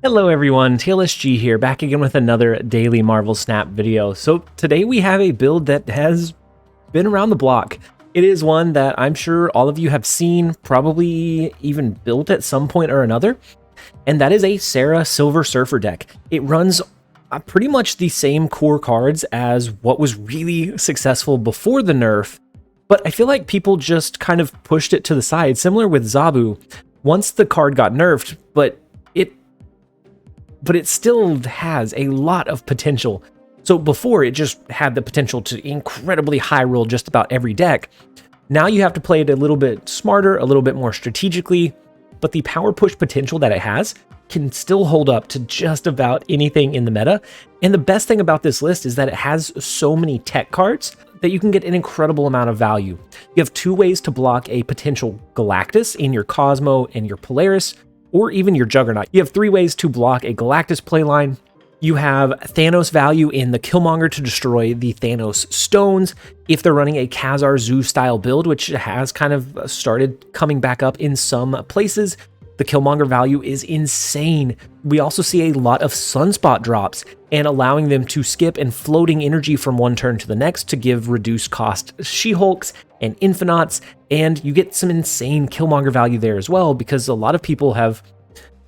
Hello everyone, TLSG here, back again with another daily Marvel Snap video. So today we have a build that has been around the block. It is one that I'm sure all of you have seen, probably even built at some point or another, and that is a Sera Silver Surfer deck. It runs pretty much the same core cards as what was really successful before the nerf, but I feel like people just kind of pushed it to the side, similar with Zabu. Once the card got nerfed, but it still has a lot of potential. So before, it just had the potential to incredibly high roll just about every deck. Now you have to play it a little bit smarter, a little bit more strategically, but the power push potential that it has can still hold up to just about anything in the meta. And the best thing about this list is that it has so many tech cards that you can get an incredible amount of value. You have two ways to block a potential Galactus in your Cosmo and your Polaris, or even your Juggernaut. You have three ways to block a Galactus playline. You have Thanos value in the Killmonger to destroy the Thanos stones if they're running a Khazar Zoo style build, which has kind of started coming back up in some places. The Killmonger value is insane. We also see a lot of Sunspot drops and allowing them to skip and floating energy from one turn to the next to give reduced cost She-Hulks and Infinauts, and you get some insane Killmonger value there as well, because a lot of people have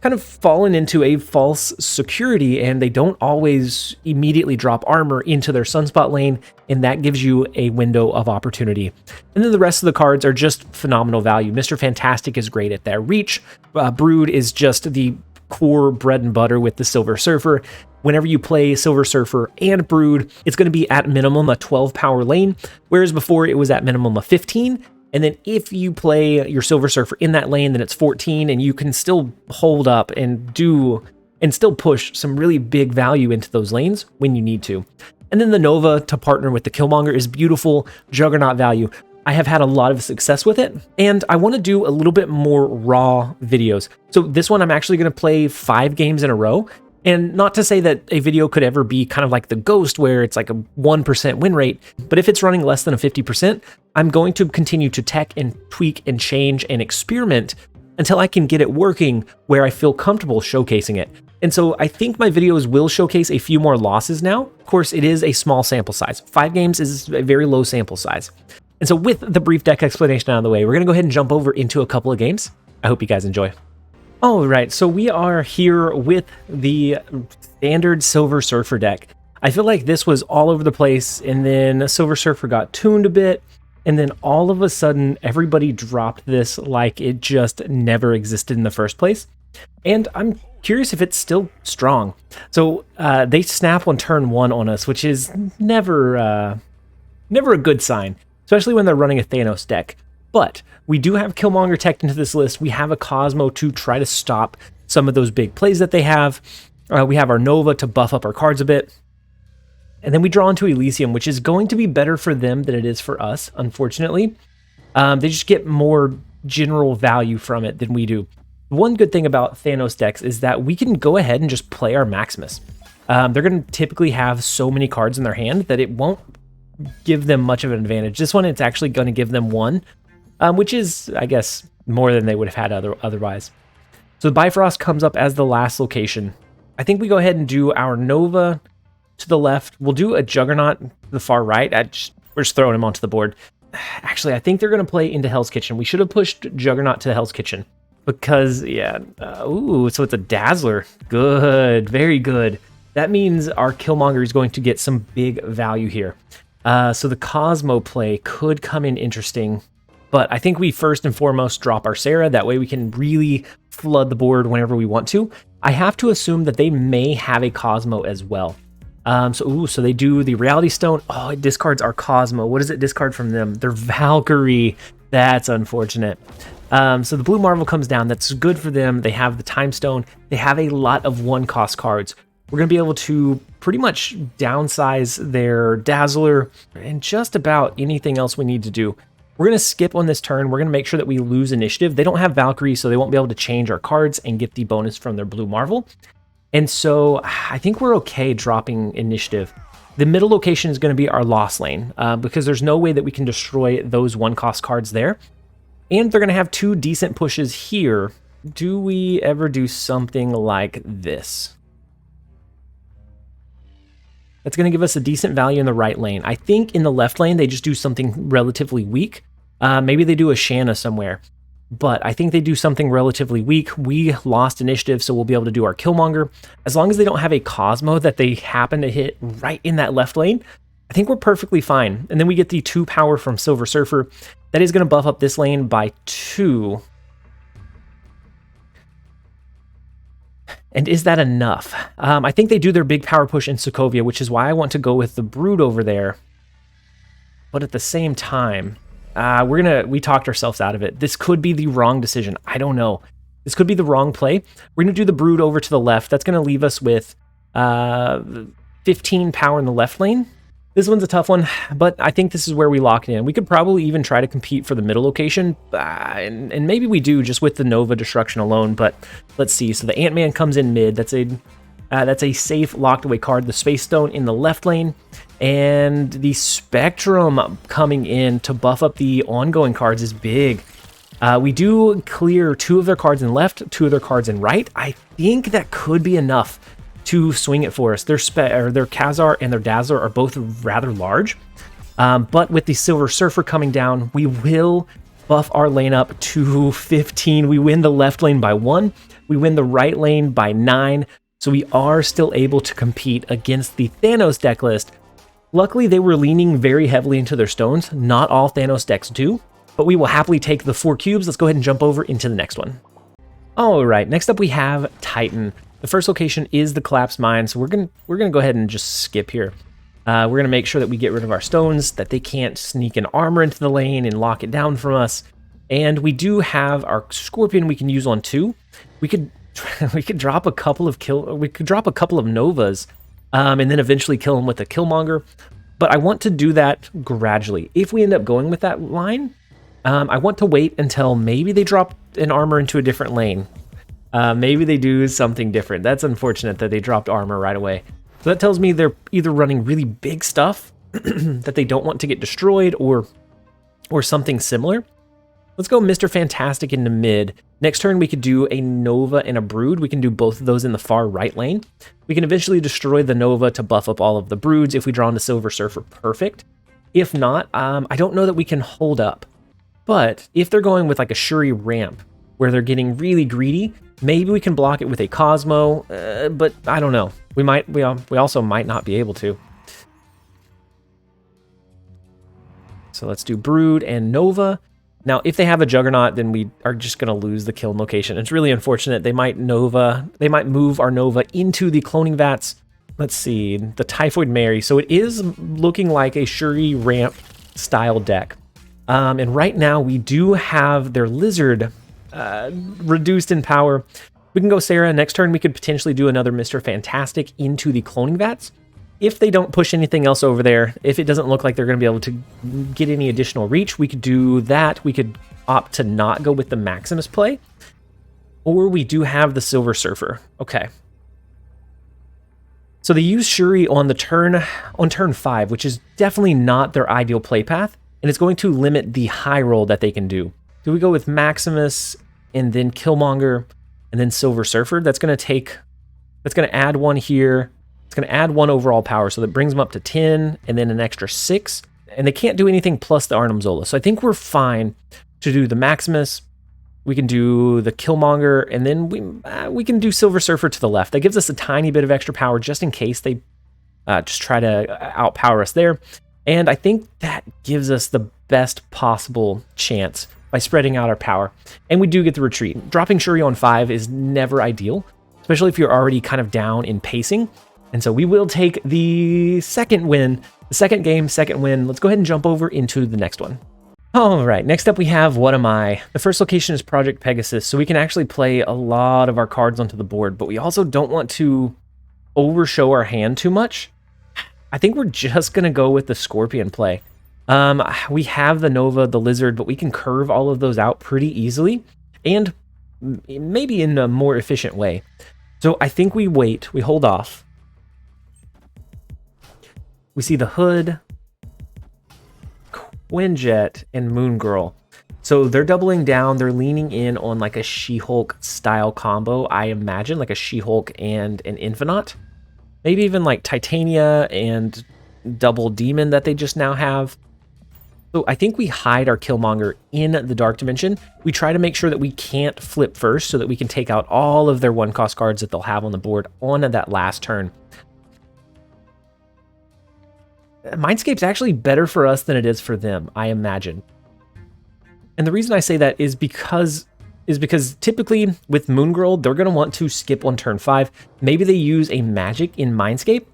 kind of fallen into a false security and they don't always immediately drop armor into their Sunspot lane, and that gives you a window of opportunity. And then the rest of the cards are just phenomenal value. Mr. Fantastic is great at that reach. Brood is just the core bread and butter with the Silver Surfer. Whenever you play Silver Surfer and Brood, it's going to be at minimum a 12 power lane, whereas before it was at minimum a 15. And then if you play your Silver Surfer in that lane, then it's 14, and you can still hold up and still push some really big value into those lanes when you need to. And then the Nova to partner with the Killmonger is beautiful Juggernaut value. I have had a lot of success with it, and I want to do a little bit more raw videos. So this one I'm actually going to play 5 games in a row. And not to say that a video could ever be kind of like the Ghost, where it's like a 1% win rate, but if it's running less than a 50%, I'm going to continue to tech and tweak and change and experiment until I can get it working where I feel comfortable showcasing it. And so I think my videos will showcase a few more losses now. Of course, it is a small sample size. 5 games is a very low sample size. And so with the brief deck explanation out of the way, we're going to go ahead and jump over into a couple of games. I hope you guys enjoy. All right, so we are here with the standard Silver Surfer deck. I feel like this was all over the place, and then Silver Surfer got tuned a bit, and then all of a sudden, everybody dropped this like it just never existed in the first place. And I'm curious if it's still strong. So they snap on turn 1 on us, which is never a good sign, especially when they're running a Thanos deck. But we do have Killmonger teched into this list. We have a Cosmo to try to stop some of those big plays that they have. We have our Nova to buff up our cards a bit. And then we draw into Elysium, which is going to be better for them than it is for us, unfortunately. They just get more general value from it than we do. One good thing about Thanos decks is that we can go ahead and just play our Maximus. They're going to typically have so many cards in their hand that it won't give them much of an advantage. This one, it's actually going to give them 1. Which is, I guess, more than they would have had otherwise. So the Bifrost comes up as the last location. I think we go ahead and do our Nova to the left. We'll do a Juggernaut to the far right. We're just throwing him onto the board. Actually, I think they're going to play into Hell's Kitchen. We should have pushed Juggernaut to Hell's Kitchen. Because, yeah, ooh, so it's a Dazzler. Good, very good. That means our Killmonger is going to get some big value here. So the Cosmo play could come in interesting. But I think we first and foremost drop our Sera. That way we can really flood the board whenever we want to. I have to assume that they may have a Cosmo as well. So they do the Reality Stone. Oh, it discards our Cosmo. What does it discard from them? Their Valkyrie. That's unfortunate. So the Blue Marvel comes down. That's good for them. They have the Time Stone. They have a lot of 1-cost cards. We're going to be able to pretty much downsize their Dazzler and just about anything else we need to do. We're going to skip on this turn. We're going to make sure that we lose initiative. They don't have Valkyrie, so they won't be able to change our cards and get the bonus from their Blue Marvel. And so I think we're okay dropping initiative. The middle location is going to be our Lost Lane, because there's no way that we can destroy those 1-cost cards there. And they're going to have 2 decent pushes here do we ever do something like this? That's going to give us a decent value in the right lane. I think in the left lane, they just do something relatively weak. Maybe they do a Shanna somewhere. But I think they do something relatively weak. We lost initiative, so we'll be able to do our Killmonger. As long as they don't have a Cosmo that they happen to hit right in that left lane, I think we're perfectly fine. And then we get the 2 power from Silver Surfer. That is going to buff up this lane by 2. And is that enough? I think they do their big power push in Sokovia, which is why I want to go with the Brood over there. But at the same time, we talked ourselves out of it. This could be the wrong decision. I don't know. This could be the wrong play. We're going to do the Brood over to the left. That's going to leave us with 15 power in the left lane. This one's a tough one, but I think this is where we lock it in. We could probably even try to compete for the middle location, and maybe we do just with the Nova destruction alone, but let's see. So the Ant-Man comes in mid. That's a safe locked away card. The Space Stone in the left lane, and the Spectrum coming in to buff up the ongoing cards is big. We do clear 2 of their cards in left, 2 of their cards in right. I think that could be enough to swing it for us. Their Khazar and their Dazzler are both rather large, but with the Silver Surfer coming down, we will buff our lane up to 15. We win the left lane by 1. We win the right lane by 9. So we are still able to compete against the Thanos deck list. Luckily, they were leaning very heavily into their stones. Not all Thanos decks do, but we will happily take the 4 cubes. Let's go ahead and jump over into the next one. All right, next up we have Titan. The first location is the Collapsed Mine, so we're gonna go ahead and just skip here. We're gonna make sure that we get rid of our stones, that they can't sneak an armor into the lane and lock it down from us. And we do have our Scorpion we can use on 2. We could drop a couple of Novas, and then eventually kill him with a Killmonger. But I want to do that gradually. If we end up going with that line, I want to wait until maybe they drop an armor into a different lane. Maybe they do something different. That's unfortunate that they dropped armor right away. So that tells me they're either running really big stuff that they don't want to get destroyed, or something similar. Let's go Mr. Fantastic into mid. Next turn, we could do a Nova and a Brood. We can do both of those in the far right lane. We can eventually destroy the Nova to buff up all of the Broods if we draw into Silver Surfer. Perfect. If not, I don't know that we can hold up. But if they're going with like a Shuri ramp, where they're getting really greedy, maybe we can block it with a Cosmo, but I don't know. We also might not be able to. So let's do Brood and Nova. Now, if they have a Juggernaut, then we are just going to lose the kill location. It's really unfortunate. They might move our Nova into the cloning vats. Let's see, the Typhoid Mary. So it is looking like a Shuri ramp style deck. And right now we do have their Lizard reduced in power. We can go Sera. Next turn, we could potentially do another Mr. Fantastic into the cloning vats. If they don't push anything else over there, if it doesn't look like they're going to be able to get any additional reach, we could do that. We could opt to not go with the Maximus play. Or we do have the Silver Surfer. Okay. So they use Shuri on turn 5, which is definitely not their ideal play path, and it's going to limit the high roll that they can do. Do we go with Maximus and then Killmonger and then Silver Surfer? That's going to add 1 here. It's going to add 1 overall power, so that brings them up to 10 and then an extra 6. And they can't do anything plus the Arnim Zola. So I think we're fine to do the Maximus. We can do the Killmonger, and then we can do Silver Surfer to the left. That gives us a tiny bit of extra power just in case they just try to outpower us there. And I think that gives us the best possible chance by spreading out our power. And we do get the retreat. Dropping Shuri on 5 is never ideal, especially if you're already kind of down in pacing. And so we will take the second win, the second game, second win. Let's go ahead and jump over into the next one. All right, next up we have What Am I? The first location is Project Pegasus, so we can actually play a lot of our cards onto the board, but we also don't want to overshow our hand too much. I think we're just going to go with the Scorpion play. We have the Nova, the Lizard, but we can curve all of those out pretty easily and maybe in a more efficient way. So I think we wait, we hold off. We see the Hood, Quinjet, and Moon Girl. So they're doubling down. They're leaning in on like a She-Hulk style combo, I imagine, like a She-Hulk and an Infinite. Maybe even like Titania and Double Demon that they just now have. So I think we hide our Killmonger in the Dark Dimension. We try to make sure that we can't flip first so that we can take out all of their 1-cost cards that they'll have on the board on that last turn. Mindscape's actually better for us than it is for them, I imagine. And the reason I say that is because typically with Moon Girl, they're going to want to skip on turn 5. Maybe they use a magic in Mindscape.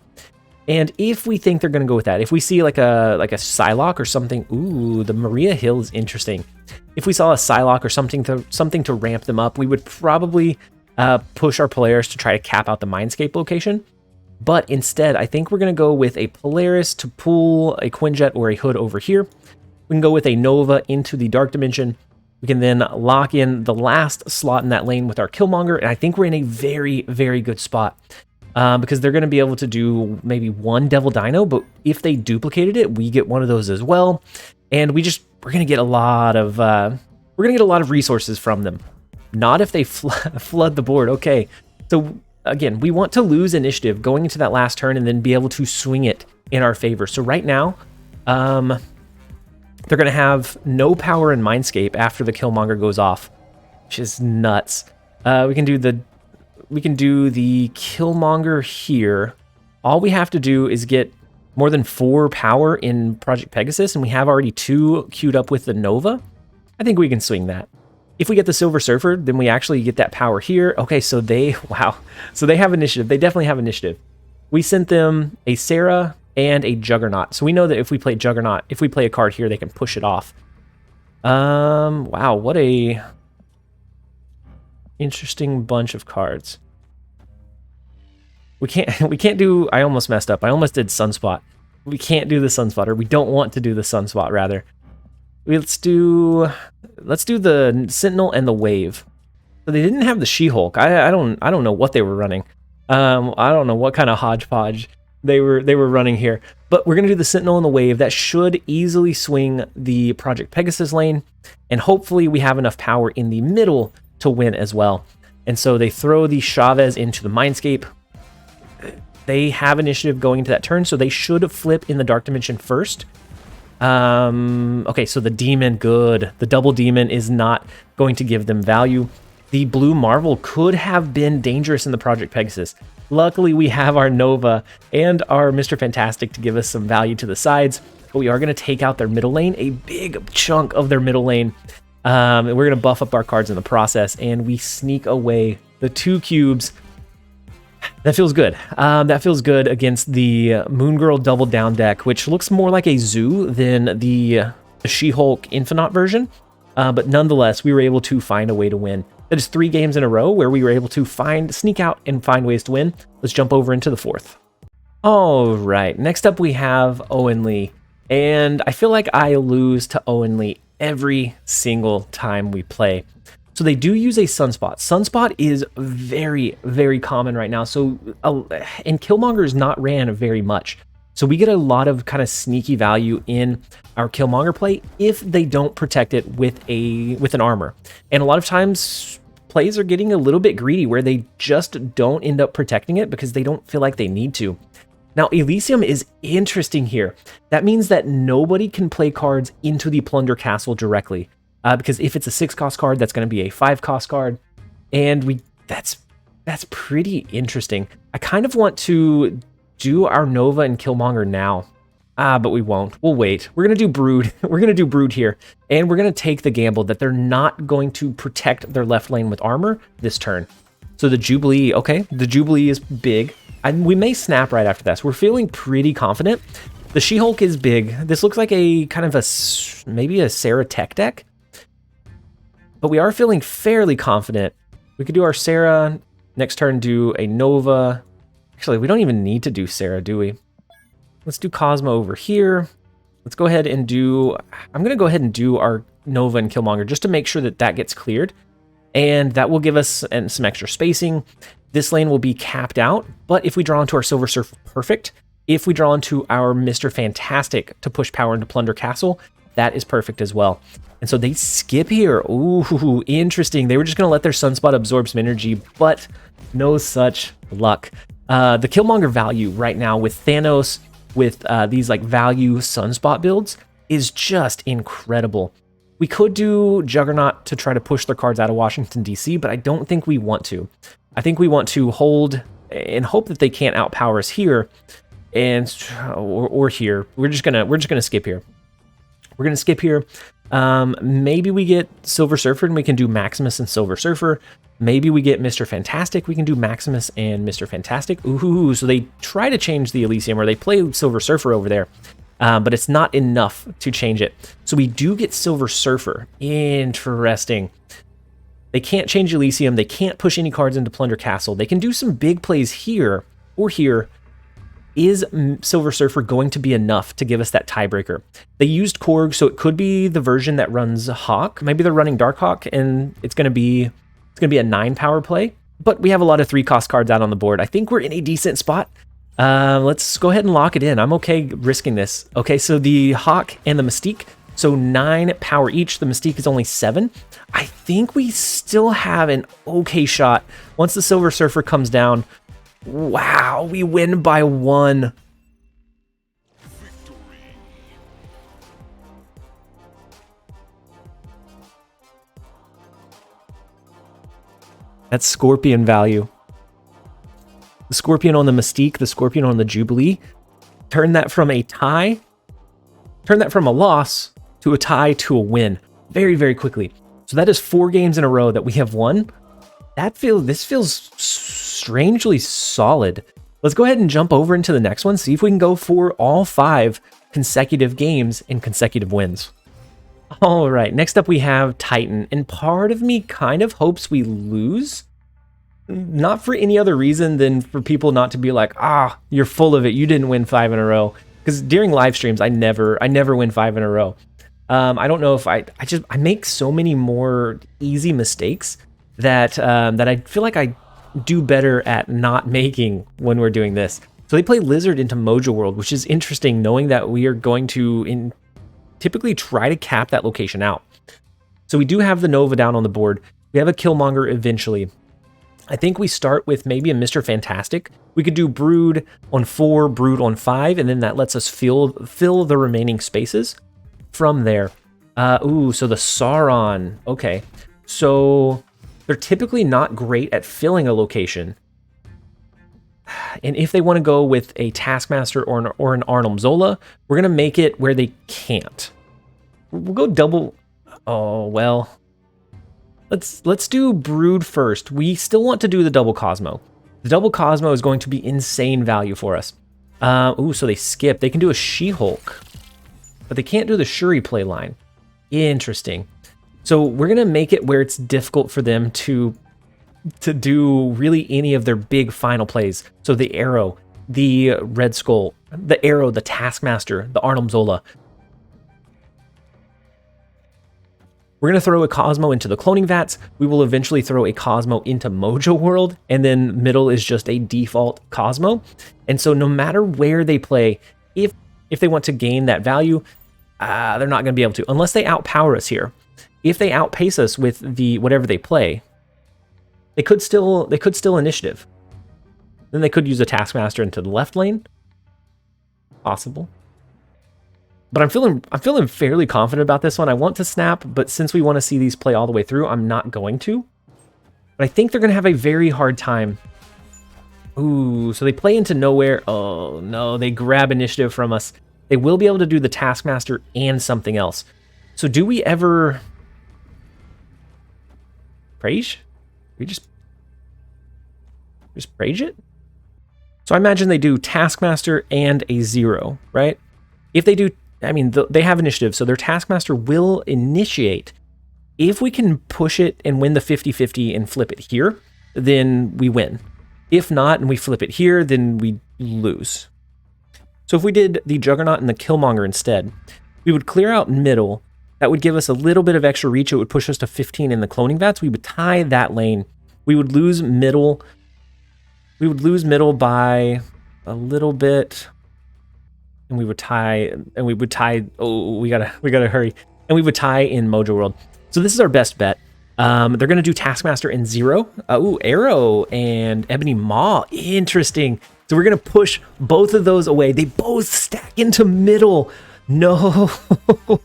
And if we think they're going to go with that, if we see like a Psylocke or something, ooh, the Maria Hill is interesting. If we saw a Psylocke or something to ramp them up, we would probably push our players to try to cap out the Mindscape location. But instead, I think we're going to go with a Polaris to pull a Quinjet or a Hood over here. We can go with a Nova into the Dark Dimension. We can then lock in the last slot in that lane with our Killmonger, and I think we're in a very, very good spot. Because they're going to be able to do maybe one Devil Dino, but if they duplicated it, we get one of those as well. And we're going to get a lot of resources from them. Not if they flood the board. Okay, so again, we want to lose initiative going into that last turn and then be able to swing it in our favor. So right now, they're going to have no power in Mindscape after the Killmonger goes off, which is nuts. We can do the Killmonger here. All we have to do is get more than 4 power in Project Pegasus, and we have already 2 queued up with the Nova. I think we can swing that. If we get the Silver Surfer, then we actually get that power here. Okay, so wow. So they have initiative. They definitely have initiative. We sent them a Sera and a Juggernaut. So we know that if we play Juggernaut, if we play a card here, they can push it off. Wow, what a interesting bunch of cards. We can't do, I almost messed up. I almost did Sunspot. We can't do the Sunspot, or we don't want to do the Sunspot rather. Let's do the Sentinel and the Wave. So they didn't have the She-Hulk. I don't know what they were running. I don't know what kind of hodgepodge they were running here. But we're gonna do the Sentinel and the Wave. That should easily swing the Project Pegasus lane, and hopefully we have enough power in the middle to win as well. And so they throw the Chavez into the Mindscape. They have initiative going into that turn, so they should flip in the Dark Dimension first. Okay, so the Demon, good. The Double Demon is not going to give them value. The Blue Marvel could have been dangerous in the Project Pegasus. Luckily, we have our Nova and our Mr. Fantastic to give us some value to the sides, but we are going to take out their middle lane, a big chunk of their middle lane. And we're going to buff up our cards in the process, and we sneak away the 2 cubes. That feels good. That feels good against the Moon Girl Double Down deck, which looks more like a zoo than the She-Hulk Infinite version. But nonetheless, we were able to find a way to win. That is 3 games in a row where we were able to sneak out and find ways to win. Let's jump over into the 4th. All right, next up we have Owen Lee. And I feel like I lose to Owen Lee every single time we play. So they do use a Sunspot. Sunspot is very, very common right now. So, and Killmonger is not ran very much. So we get a lot of kind of sneaky value in our Killmonger play if they don't protect it with an armor. And a lot of times plays are getting a little bit greedy where they just don't end up protecting it because they don't feel like they need to. Now, Elysium is interesting here. That means that nobody can play cards into the Plunder Castle directly. Because if it's a 6-cost card, that's going to be a 5-cost card. And that's pretty interesting. I kind of want to do our Nova and Killmonger now. But we won't. We'll wait. We're going to do Brood. We're going to do Brood here. And we're going to take the gamble that they're not going to protect their left lane with armor this turn. So the Jubilee, okay, the Jubilee is big. And we may snap right after this. We're feeling pretty confident. The She-Hulk is big. This looks like a kind of maybe a Sera tech deck. But we are feeling fairly confident. We could do our Sera. Next turn, do a Nova. Actually, we don't even need to do Sera, do we? Let's do Cosmo over here. Let's go ahead and I'm going to go ahead and do our Nova and Killmonger just to make sure that that gets cleared. And that will give us some extra spacing. This lane will be capped out. But if we draw into our Silver Surfer, perfect. If we draw into our Mr. Fantastic to push power into Plunder Castle, that is perfect as well. And so they skip here. Ooh, interesting. They were just going to let their Sunspot absorb some energy, but no such luck. The Killmonger value right now with Thanos, with these like value Sunspot builds, is just incredible. We could do Juggernaut to try to push their cards out of Washington, D.C., but I don't think we want to. I think we want to hold and hope that they can't outpower us here, and or here. We're just gonna skip here. We're gonna skip here. Maybe we get Silver Surfer and we can do Maximus and Silver Surfer. Maybe we get Mr. Fantastic. We can do Maximus and Mr. Fantastic. Ooh, so they try to change the Elysium, or they play Silver Surfer over there. But it's not enough to change it. So we do get Silver Surfer. Interesting. They can't change Elysium. They can't push any cards into Plunder Castle. They can do some big plays here or here. Is Silver Surfer going to be enough to give us that tiebreaker? They used Korg, so it could be the version that runs Hawk. Maybe they're running Darkhawk, and it's going to be a 9 power play. But we have a lot of 3-cost cards out on the board. I think we're in a decent spot. Let's go ahead and lock it in. I'm okay risking this. Okay, so the Hawk and the Mystique, so 9 power each. The Mystique is only 7. I think we still have an okay shot. Once the Silver Surfer comes down, wow, we win by 1. That's Scorpion value. The Scorpion on the Mystique, the Scorpion on the Jubilee. Turn that from a tie, turn that from a loss to a tie to a win very, very quickly. So that is 4 games in a row that we have won. This feels strangely solid. Let's go ahead and jump over into the next one, see if we can go for all 5 consecutive games and consecutive wins. All right, next up we have Titan, and part of me kind of hopes we lose. Not for any other reason than for people not to be like, you're full of it, you didn't win 5 in a row. Because during live streams, I never win 5 in a row. I don't know if I make so many more easy mistakes that I feel like I do better at not making when we're doing this. So they play Lizard into Mojo World, which is interesting, knowing that we are going to typically try to cap that location out. So we do have the Nova down on the board. We have a Killmonger eventually. I think we start with maybe a Mr. Fantastic. We could do Brood on 4, Brood on 5, and then that lets us fill the remaining spaces from there. So the Sauron. Okay, so they're typically not great at filling a location. And if they want to go with a Taskmaster or an Arnim Zola, we're going to make it where they can't. We'll go double. Oh, well. Let's do Brood first. We still want to do the double Cosmo. The double Cosmo is going to be insane value for us. So they skip. They can do a She-Hulk, but they can't do the Shuri play line. Interesting. So we're going to make it where it's difficult for them to do really any of their big final plays. So the Arrow, the Red Skull, the Arrow, the Taskmaster, the Arnim Zola. We're going to throw a Cosmo into the cloning vats. We will eventually throw a Cosmo into Mojo World, and then middle is just a default Cosmo. And so no matter where they play, if they want to gain that value, they're not going to be able to, unless they outpower us here. If they outpace us with the whatever they play, they could still initiative. Then they could use a Taskmaster into the left lane. Possible. But I'm feeling fairly confident about this one. I want to snap, but since we want to see these play all the way through, I'm not going to. But I think they're going to have a very hard time. Ooh, so they play into nowhere. Oh, no, they grab initiative from us. They will be able to do the Taskmaster and something else. So do we ever... Prage? We just Prage it? So I imagine they do Taskmaster and a 0, right? If they do... I mean, they have initiative, so their Taskmaster will initiate. If we can push it and win the 50-50 and flip it here, then we win. If not, and we flip it here, then we lose. So if we did the Juggernaut and the Killmonger instead, we would clear out middle. That would give us a little bit of extra reach. It would push us to 15 in the cloning vats. We would tie that lane. We would lose middle. We would lose middle by a little bit. and we would tie, oh, we gotta hurry. And we would tie in Mojo World. So this is our best bet. They're going to do Taskmaster and Zero. Arrow and Ebony Maw. Interesting. So we're going to push both of those away. They both stack into middle. No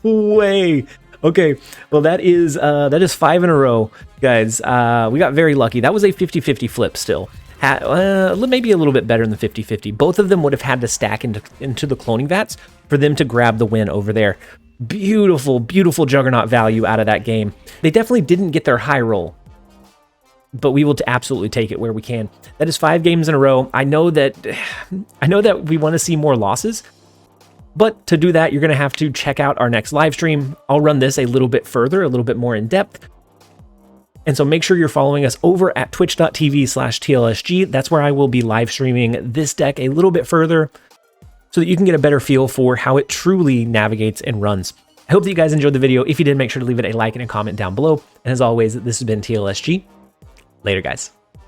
way. Okay, well that is 5 in a row, guys. We got very lucky. That was a 50-50 flip still. Maybe a little bit better than the 50-50. Both of them would have had to stack into the cloning vats for them to grab the win over there. Beautiful, beautiful Juggernaut value out of that game. They definitely didn't get their high roll, but we will absolutely take it where we can. That is 5 games in a row. I know that we want to see more losses, but to do that, you're going to have to check out our next live stream. I'll run this a little bit further, a little bit more in depth. And so make sure you're following us over at twitch.tv/TLSG. That's where I will be live streaming this deck a little bit further, so that you can get a better feel for how it truly navigates and runs. I hope that you guys enjoyed the video. If you did, make sure to leave it a like and a comment down below. And as always, this has been TLSG. Later, guys.